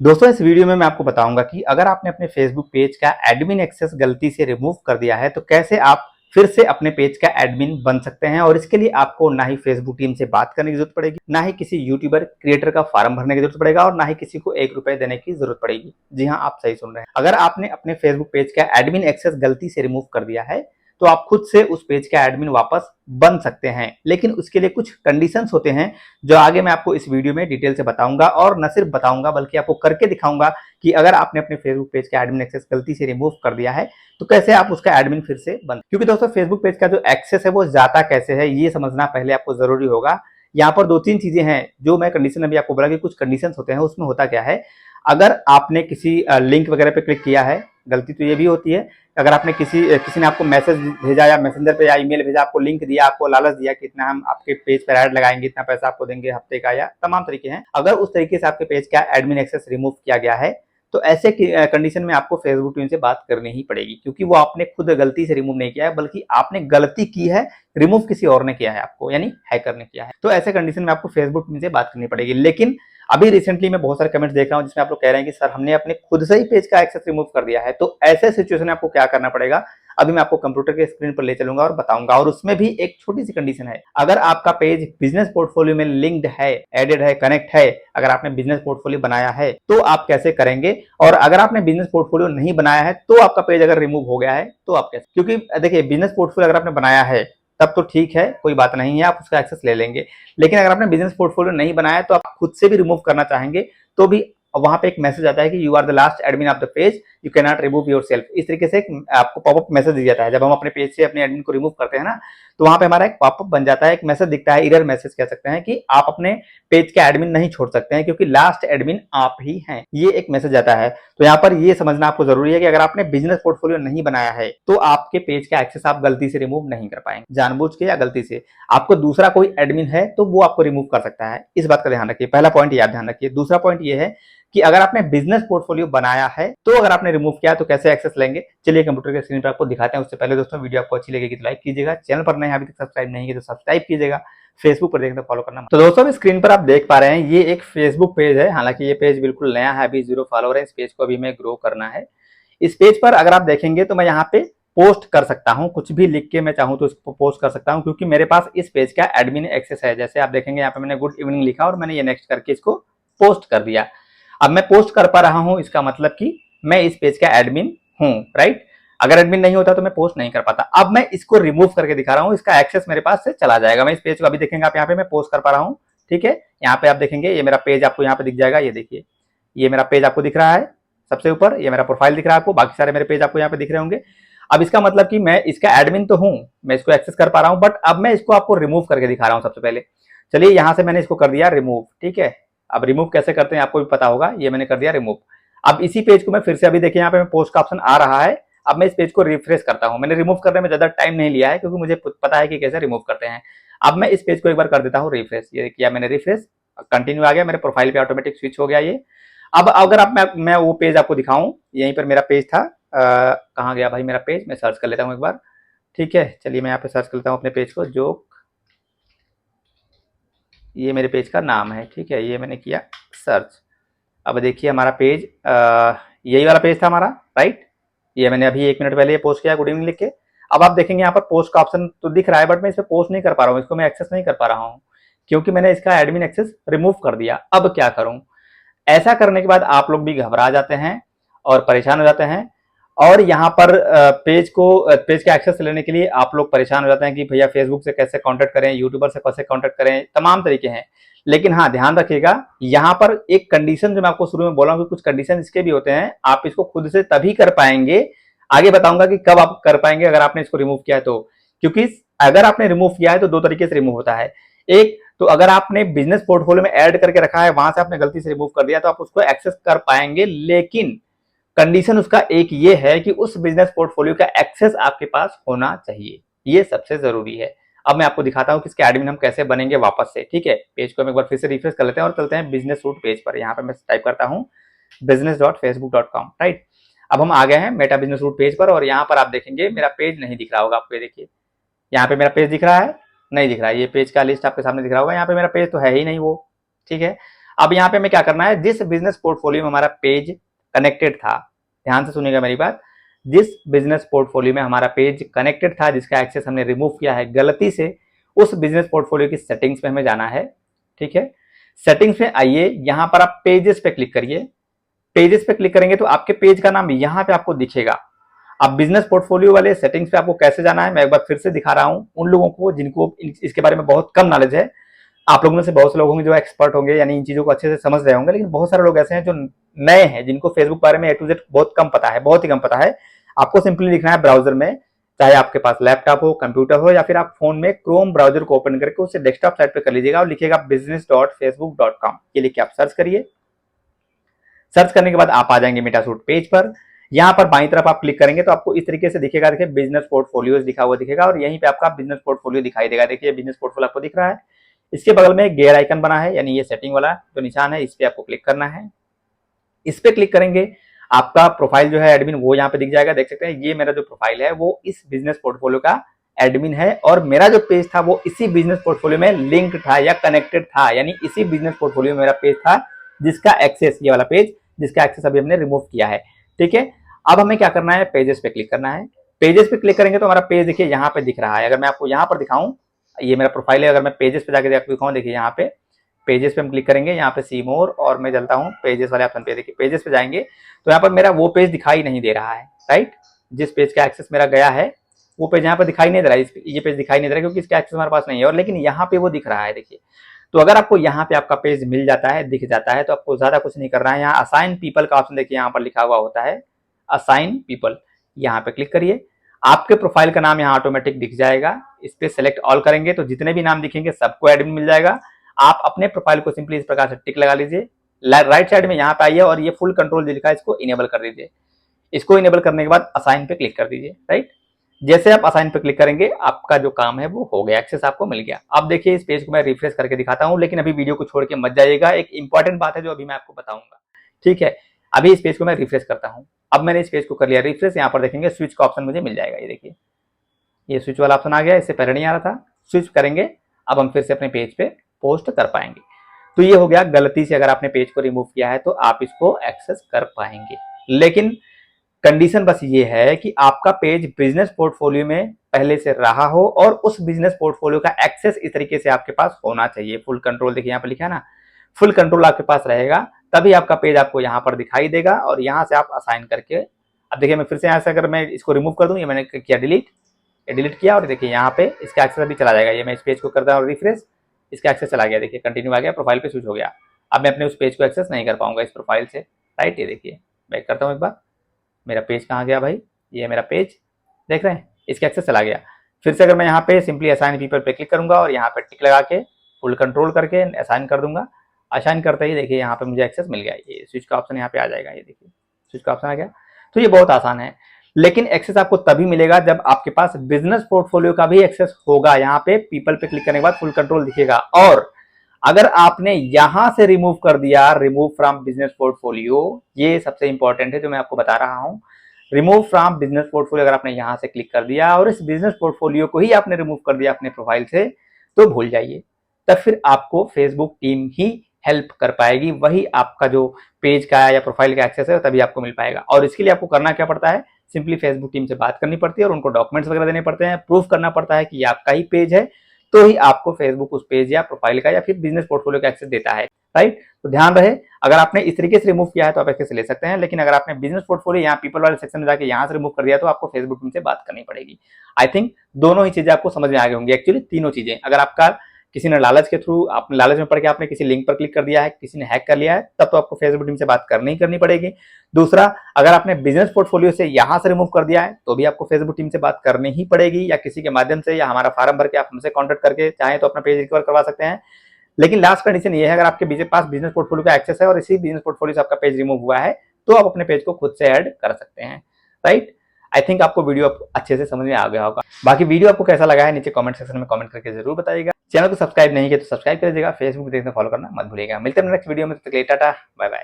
दोस्तों इस वीडियो में मैं आपको बताऊंगा कि अगर आपने अपने फेसबुक पेज का एडमिन एक्सेस गलती से रिमूव कर दिया है तो कैसे आप फिर से अपने पेज का एडमिन बन सकते हैं। और इसके लिए आपको ना ही फेसबुक टीम से बात करने की जरूरत पड़ेगी, ना ही किसी यूट्यूबर क्रिएटर का फॉर्म भरने की जरूरत पड़ेगा और ना ही किसी को ₹1 देने की जरूरत पड़ेगी। जी हाँ, आप सही सुन रहे हैं। अगर आपने अपने फेसबुक पेज का एडमिन एक्सेस गलती से रिमूव कर दिया है तो आप खुद से उस पेज का एडमिन वापस बन सकते हैं, लेकिन उसके लिए कुछ कंडीशंस होते हैं जो आगे मैं आपको इस वीडियो में डिटेल से बताऊंगा। और न सिर्फ बताऊंगा बल्कि आपको करके दिखाऊंगा कि अगर आपने अपने फेसबुक पेज का एडमिन एक्सेस गलती से रिमूव कर दिया है तो कैसे आप उसका एडमिन फिर से बन। क्योंकि दोस्तों फेसबुक पेज का जो एक्सेस है वो जाता कैसे है ये समझना पहले आपको जरूरी होगा। यहाँ पर 2-3 चीजें हैं जो मैं कंडीशन अभी आपको बोला कि कुछ कंडीशंस होते हैं। उसमें होता क्या है, अगर आपने किसी लिंक वगैरह पे क्लिक किया है, गलती तो ये भी होती है, अगर आपने किसी ने आपको मैसेज भेजा या मैसेंजर पे या ईमेल भेजा, आपको लिंक दिया, आपको लालच दिया कि इतना हम आपके पेज पर ऐड लगाएंगे, इतना पैसा आपको देंगे हफ्ते का, या तमाम तरीके हैं। अगर उस तरीके से आपके पेज का एडमिन एक्सेस रिमूव किया गया है तो ऐसे कंडीशन में आपको फेसबुक टीम से बात करनी ही पड़ेगी, क्योंकि वो आपने खुद गलती से रिमूव नहीं किया है बल्कि आपने गलती की है, रिमूव किसी और ने किया है आपको, यानी हैकर ने किया है। तो ऐसे कंडीशन में आपको फेसबुक टीम से बात करनी पड़ेगी। लेकिन अभी रिसेंटली मैं बहुत सारे कमेंट्स देख रहा हूं जिसमें आप लोग कह रहे हैं कि सर हमने अपने खुद से ही पेज का एक्सेस रिमूव कर दिया है। तो ऐसे सिचुएशन में आपको क्या करना पड़ेगा अभी मैं आपको कंप्यूटर के स्क्रीन पर ले चलूंगा और बताऊंगा। और उसमें भी एक छोटी सी कंडीशन है, अगर आपका पेज बिजनेस पोर्टफोलियो में लिंक्ड है, एडेड है, कनेक्ट है, अगर आपने बिजनेस पोर्टफोलियो बनाया है तो आप कैसे करेंगे। और अगर आपने बिजनेस पोर्टफोलियो नहीं बनाया है तो आपका पेज अगर रिमूव हो गया है तो आप कैसे, क्योंकि देखिए बिजनेस पोर्टफोलियो अगर आपने बनाया है तब तो ठीक है, कोई बात नहीं है, आप उसका एक्सेस ले लेंगे। लेकिन अगर आपने बिजनेस पोर्टफोलियो नहीं बनाया तो आप खुद से भी रिमूव करना चाहेंगे तो भी वहां पे एक मैसेज आता है कि you are the last admin of the page, you can not remove yourself. इस तरीके से आपको पॉपअप मैसेज दिया जाता है। जब हम अपने पेज से अपने एडमिन को रिमूव करते हैं ना तो वहां पे हमारा एक पॉपअप बन जाता है, एक मैसेज दिखता है, एरर मैसेज कह सकते हैं, कि आप अपने पेज के एडमिन नहीं छोड़ सकते हैं क्योंकि लास्ट एडमिन आप ही हैं। ये एक मैसेज आता है। तो यहाँ पर ये समझना आपको जरूरी है कि अगर आपने बिजनेस पोर्टफोलियो नहीं बनाया है तो आपके पेज का एक्सेस आप गलती से रिमूव नहीं कर पाएंगे, जानबूझ के या गलती से। आपको दूसरा कोई एडमिन है तो वो आपको रिमूव कर सकता है, इस बात का ध्यान रखिए। पहला पॉइंट याद ध्यान रखिए। दूसरा पॉइंट ये है कि अगर आपने बिजनेस पोर्टफोलियो बनाया है तो अगर आपने रिमूव किया तो कैसे एक्सेस लेंगे, चलिए कंप्यूटर के स्क्रीन पर आपको दिखाते हैं। उससे पहले दोस्तों वीडियो आपको अच्छी लगेगी तो लाइक कीजिएगा, चैनल पर नए अभी तक सब्सक्राइब नहीं किया तो सब्सक्राइब कीजिएगा, फेसबुक पर देखना फॉलो करना। तो दोस्तों स्क्रीन पर आप देख पा रहे हैं ये एक फेसबुक पेज है। हालांकि ये पेज बिल्कुल नया है, अभी 0 फॉलोअर है। इस पेज को अभी मैं ग्रो करना है। इस पेज पर अगर आप देखेंगे तो मैं यहाँ पे पोस्ट कर सकता हूँ, कुछ भी लिख के मैं चाहूँ तो इसको पोस्ट कर सकता हूँ, क्योंकि मेरे पास इस पेज का एडमिन एक्सेस है। जैसे आप देखेंगे यहाँ पे मैंने गुड इवनिंग लिखा और मैंने ये नेक्स्ट करके इसको पोस्ट कर दिया। अब मैं पोस्ट कर पा रहा हूं, इसका मतलब कि मैं इस पेज का एडमिन हूं, राइट। अगर एडमिन नहीं होता तो मैं पोस्ट नहीं कर पाता। अब मैं इसको रिमूव करके दिखा रहा हूं, इसका एक्सेस मेरे पास से चला जाएगा। मैं इस पेज को अभी देखेंगे आप, यहाँ पे मैं पोस्ट कर पा रहा हूं, ठीक है। यहाँ पे आप देखेंगे ये मेरा पेज आपको यहाँ पे दिख जाएगा। ये देखिए ये मेरा पेज आपको दिख रहा है सबसे ऊपर, ये मेरा प्रोफाइल दिख रहा है आपको, बाकी सारे मेरे पेज आपको यहाँ पे दिख रहे होंगे। अब इसका मतलब कि मैं इसका एडमिन तो हूं, मैं इसको एक्सेस कर पा रहा हूं, बट अब मैं इसको आपको रिमूव करके दिखा रहा हूं सबसे पहले। चलिए यहां से मैंने इसको कर दिया रिमूव, ठीक है। अब रिमूव कैसे करते हैं आपको भी पता होगा, ये मैंने कर दिया रिमूव। अब इसी पेज को मैं फिर से अभी देखिए यहाँ पे पोस्ट का ऑप्शन आ रहा है। अब मैं इस पेज को रिफ्रेश करता हूं। मैंने रिमूव करने में ज्यादा टाइम नहीं लिया है क्योंकि मुझे पता है कि कैसे रिमूव करते हैं। अब मैं इस पेज को एक बार कर देता हूं रिफ्रेश। ये किया मैंने रिफ्रेश, कंटिन्यू आ गया, मेरे प्रोफाइल पे ऑटोमेटिक स्विच हो गया ये। अब अगर आप मैं वो पेज आपको दिखाऊं, यहीं पर मेरा पेज था, कहाँ गया भाई मेरा पेज, मैं सर्च कर लेता हूँ एक बार, ठीक है। चलिए मैं यहाँ पे सर्च कर लेता हूँ अपने पेज को, जो ये मेरे पेज का नाम है, ठीक है। ये मैंने किया सर्च। अब देखिए हमारा पेज यही वाला पेज था हमारा, राइट। ये मैंने अभी 1 मिनट पहले पोस्ट किया गुड इवनिंग लिख के। अब आप देखेंगे यहाँ पर पोस्ट का ऑप्शन तो दिख रहा है, बट मैं इस पर पोस्ट नहीं कर पा रहा हूँ, इसको मैं एक्सेस नहीं कर पा रहा हूँ क्योंकि मैंने इसका एडमिन एक्सेस रिमूव कर दिया। अब क्या करूँ। ऐसा करने के बाद आप लोग भी घबरा जाते हैं और परेशान हो जाते हैं। और यहाँ पर पेज का एक्सेस लेने के लिए आप लोग परेशान हो जाते हैं कि भैया फेसबुक से कैसे कांटेक्ट करें, यूट्यूबर से कैसे कांटेक्ट करें, तमाम तरीके हैं। लेकिन हाँ ध्यान रखिएगा, यहाँ पर एक कंडीशन जो मैं आपको शुरू में बोला हूँ कि कुछ कंडीशन इसके भी होते हैं। आप इसको खुद से तभी कर पाएंगे, आगे बताऊंगा कि कब आप कर पाएंगे अगर आपने इसको रिमूव किया है तो। क्योंकि अगर आपने रिमूव किया है तो 2 तरीके से रिमूव होता है। एक तो अगर आपने बिजनेस पोर्टफोलियो में ऐड करके रखा है, वहां से आपने गलती से रिमूव कर दिया तो आप उसको एक्सेस कर पाएंगे, लेकिन कंडीशन उसका एक ये है कि उस बिजनेस पोर्टफोलियो का एक्सेस आपके पास होना चाहिए, ये सबसे जरूरी है। अब मैं आपको दिखाता हूं कि इसके एडमिन हम कैसे बनेंगे वापस से, ठीक है। पेज को हम एक बार फिर से रिफ्रेश कर लेते हैं और चलते हैं बिजनेस रूट पेज पर। यहाँ पे मैं टाइप करता हूं business.facebook.com, राइट। अब हम आ गए हैं मेटा बिजनेस रूट पेज पर और यहाँ पर आप देखेंगे मेरा पेज नहीं दिख रहा होगा आपको। देखिए यहाँ पे मेरा पेज दिख रहा है, नहीं दिख रहा है। ये पेज का लिस्ट आपके सामने दिख रहा होगा, यहाँ पे मेरा पेज तो है ही नहीं वो, ठीक है। अब यहाँ पे हमें क्या करना है, जिस बिजनेस पोर्टफोलियो में हमारा पेज कनेक्टेड था, ध्यान से सुनिएगा मेरी बात, जिस बिजनेस पोर्टफोलियो में हमारा पेज कनेक्टेड था, जिसका एक्सेस हमने रिमूव किया है गलती से, उस बिजनेस पोर्टफोलियो की सेटिंग्स में हमें जाना है। ठीक है, सेटिंग्स में आइए, यहां पर आप पेजेस पे क्लिक करिए। पेजेस पे क्लिक करेंगे तो आपके पेज का नाम यहां पे आपको दिखेगा। अब बिजनेस पोर्टफोलियो वाले सेटिंग्स पे आपको कैसे जाना है मैं एक बार फिर से दिखा रहा हूं उन लोगों को जिनको इसके बारे में बहुत कम नॉलेज है। आप लोगों में से बहुत से लोग होंगे जो एक्सपर्ट होंगे, यानी इन चीजों को अच्छे से समझ रहे होंगे, लेकिन बहुत सारे लोग ऐसे हैं जो नए हैं, जिनको फेसबुक बारे में A to Z बहुत कम पता है, बहुत ही कम पता है। आपको सिंपली लिखना है ब्राउजर में, चाहे आपके पास लैपटॉप हो, कंप्यूटर हो, या फिर आप फोन में क्रोम ब्राउजर को ओपन करके उसे डेस्कटॉप साइट पे कर लीजिएगा और लिखिएगा business.facebook.com। ये लिख के आप सर्च करिए। सर्च करने के बाद आप आ जाएंगे मेटासूट पेज पर। यहाँ पर बाईं तरफ आप क्लिक करेंगे तो आपको इस तरीके से दिखेगा, देखिए बिजनेस पोर्टफोलियोज लिखा हुआ दिखेगा और यहीं पे आपका बिजनेस पोर्टफोलियो दिखाई देगा। देखिए बिजनेस पोर्टफोलियो आपको दिख रहा है, इसके बगल में एक गेयर आइकन बना है, यानी ये सेटिंग वाला जो निशान है, इस पे आपको क्लिक करना है। इस पे क्लिक करेंगे, आपका प्रोफाइल जो है एडमिन वो यहाँ पे दिख जाएगा। देख सकते हैं ये मेरा जो प्रोफाइल है वो इस बिजनेस पोर्टफोलियो का एडमिन है और मेरा जो पेज था वो इसी बिजनेस पोर्टफोलियो में लिंक था या कनेक्टेड था, यानी इसी बिजनेस पोर्टफोलियो में मेरा पेज था जिसका एक्सेस, ये वाला पेज जिसका एक्सेस अभी हमने रिमूव किया है। ठीक है, अब हमें क्या करना है, पेजेस पे क्लिक करना है। पेजेस पे क्लिक करेंगे तो हमारा पेज देखिए यहाँ पे दिख रहा है। अगर मैं आपको यहाँ पर दिखाऊं, ये मेरा प्रोफाइल है, अगर मैं पेजेस पे जाके दिखाऊं, देखिए यहाँ पे पेजेस पे हम क्लिक करेंगे, यहाँ पे सी मोर और मैं चलता हूँ पेजेस वाले ऑप्शन पे। देखिए पेजेस पे जाएंगे तो यहाँ पर मेरा वो पेज दिखाई नहीं दे रहा है, राइट। जिस पेज का एक्सेस मेरा गया है वो पेज यहाँ पर दिखाई नहीं दे रहा है, ये पेज दिखाई नहीं दे रहा है क्योंकि इसका एक्सेस हमारे पास नहीं है, और लेकिन यहाँ पे वो दिख रहा है। देखिए, तो अगर आपको यहाँ पे आपका पेज मिल जाता है, दिख जाता है, तो आपको ज्यादा कुछ नहीं करना है। यहाँ असाइन पीपल का ऑप्शन देखिए यहाँ पर लिखा हुआ होता है, असाइन पीपल, यहाँ पे क्लिक करिए। आपके प्रोफाइल का नाम यहाँ ऑटोमेटिक दिख जाएगा। इस पे सेलेक्ट ऑल करेंगे तो जितने भी नाम दिखेंगे सबको एडमिन मिल जाएगा। आप अपने प्रोफाइल को सिंपली इस प्रकार से टिक लगा लीजिए। राइट साइड में यहाँ पे आइए और ये फुल कंट्रोल जो लिखा है इसको इनेबल कर दीजिए। इसको इनेबल करने के बाद असाइन पे क्लिक कर दीजिए, राइट। जैसे आप असाइन पे क्लिक करेंगे आपका जो काम है वो हो गया, एक्सेस आपको मिल गया। अब देखिए इस पेज को मैं रिफ्रेश करके दिखाता हूं, लेकिन अभी वीडियो को छोड़ के मत जाइएगा, एक इंपॉर्टेंट बात है जो अभी मैं आपको बताऊंगा। ठीक है, अभी इस पेज को मैं रिफ्रेश करता हूं। अब मैंने इस पेज को कर लिया रिफ्रेश, यहाँ पर देखेंगे स्विच का ऑप्शन मुझे मिल जाएगा। ये देखिए ये स्विच वाला ऑप्शन आ गया, इससे पहले नहीं आ रहा था। स्विच करेंगे, अब हम फिर से अपने पेज पे पोस्ट कर पाएंगे। तो ये हो गया, गलती से अगर आपने पेज को रिमूव किया है तो आप इसको एक्सेस कर पाएंगे, लेकिन कंडीशन बस ये है कि आपका पेज बिजनेस पोर्टफोलियो में पहले से रहा हो और उस बिजनेस पोर्टफोलियो का एक्सेस इस तरीके से आपके पास होना चाहिए। फुल कंट्रोल देखिए यहाँ पर लिखा है ना, फुल कंट्रोल आपके पास रहेगा तभी आपका पेज आपको यहाँ पर दिखाई देगा और यहाँ से आप असाइन करके। अब देखिए मैं फिर से यहाँ से अगर मैं इसको रिमूव कर दूं, ये मैंने किया डिलीट किया और देखिए यहाँ पे इसका एक्सेस अभी चला जाएगा। ये मैं इस पेज को करता हूँ रिफ्रेश, इसका एक्सेस चला गया, देखिए कंटिन्यू आ गया, प्रोफाइल पे स्विच हो गया। अब मैं अपने उस पेज को एक्सेस नहीं कर पाऊंगा इस प्रोफाइल से, राइट। ये देखिए बैक करता हूँ एक बार, मेरा पेज कहाँ गया भाई, ये मेरा पेज देख रहे हैं, इसका एक्सेस चला गया। फिर से अगर मैं यहाँ पे सिंपली असाइन पीपल पे क्लिक करूंगा और यहाँ पे टिक लगा के फुल कंट्रोल करके असाइन कर दूंगा। असाइन करते ही देखिए यहाँ पे मुझे एक्सेस मिल गया, ये स्विच का ऑप्शन यहाँ पे आ जाएगा। ये देखिए स्विच का ऑप्शन आ गया। तो ये बहुत आसान है, लेकिन एक्सेस आपको तभी मिलेगा जब आपके पास बिजनेस पोर्टफोलियो का भी एक्सेस होगा। यहाँ पे पीपल पे क्लिक करने के बाद फुल कंट्रोल दिखेगा, और अगर आपने यहां से रिमूव कर दिया, रिमूव फ्रॉम बिजनेस पोर्टफोलियो, ये सबसे इंपॉर्टेंट है जो मैं आपको बता रहा हूं। रिमूव फ्रॉम बिजनेस पोर्टफोलियो अगर आपने यहां से क्लिक कर दिया और इस बिजनेस पोर्टफोलियो को ही आपने रिमूव कर दिया अपने प्रोफाइल से, तो भूल जाइए, तब फिर आपको फेसबुक टीम ही हेल्प कर पाएगी। वही आपका जो पेज का या प्रोफाइल का एक्सेस है तभी आपको मिल पाएगा। और इसके लिए आपको करना क्या पड़ता है, सिंपली फेसबुक टीम से बात करनी पड़ती है और उनको डॉक्यूमेंट्स वगैरह देने पड़ते हैं, प्रूफ करना पड़ता है कि ये आपका ही पेज है, तो ही आपको फेसबुक उस पेज या प्रोफाइल का या फिर बिजनेस पोर्टफोलियो का एक्सेस देता है, राइट। तो ध्यान रहे, अगर आपने इस तरीके से रिमूव किया है तो आप एक्सेस ले सकते हैं, लेकिन अगर आपने बिजनेस पोर्टफोलियो यहाँ पीपल वाले सेक्शन में जाके यहाँ से रिमूव कर दिया तो आपको फेसबुक टीम से बात करनी पड़ेगी। आई थिंक दोनों ही चीजें आपको समझ में आ गई होंगी, एक्चुअली तीनों चीजें। अगर आपका किसी ने लालच के थ्रू, आपने लालच में पड़ के आपने किसी लिंक पर क्लिक कर दिया है, किसी ने हैक कर लिया है, तब तो आपको फेसबुक टीम से बात करनी ही करनी पड़ेगी। दूसरा, अगर आपने बिजनेस पोर्टफोलियो से यहां से रिमूव कर दिया है तो भी आपको फेसबुक टीम से बात करनी ही पड़ेगी, या किसी के माध्यम से, या हमारा फॉर्म भर के आप हमसे कॉन्टेक्ट करके चाहे तो अपना पेज रिकवर करवा सकते हैं। लेकिन लास्ट कंडीशन ये है, अगर आपके पास बिजनेस पोर्टफोलियो का एक्सेस है और इसी बिजनेस पोर्टफोलियो से आपका पेज रिमूव हुआ है तो आप अपने पेज को खुद से ऐड कर सकते हैं, राइट। आई थिंक आपको वीडियो अच्छे से समझ में आ गया होगा। बाकी वीडियो आपको कैसा लगा है नीचे कमेंट सेक्शन में कमेंट करके जरूर बताइएगा। चैनल को सब्सक्राइब नहीं किया तो सब्सक्राइब कर दीजिएगा, फेसबुक देखना फॉलो करना मत भूलिएगा। मिलते हैं नेक्स्ट वीडियो में, तब तक के लिए टाटा बाय बाय।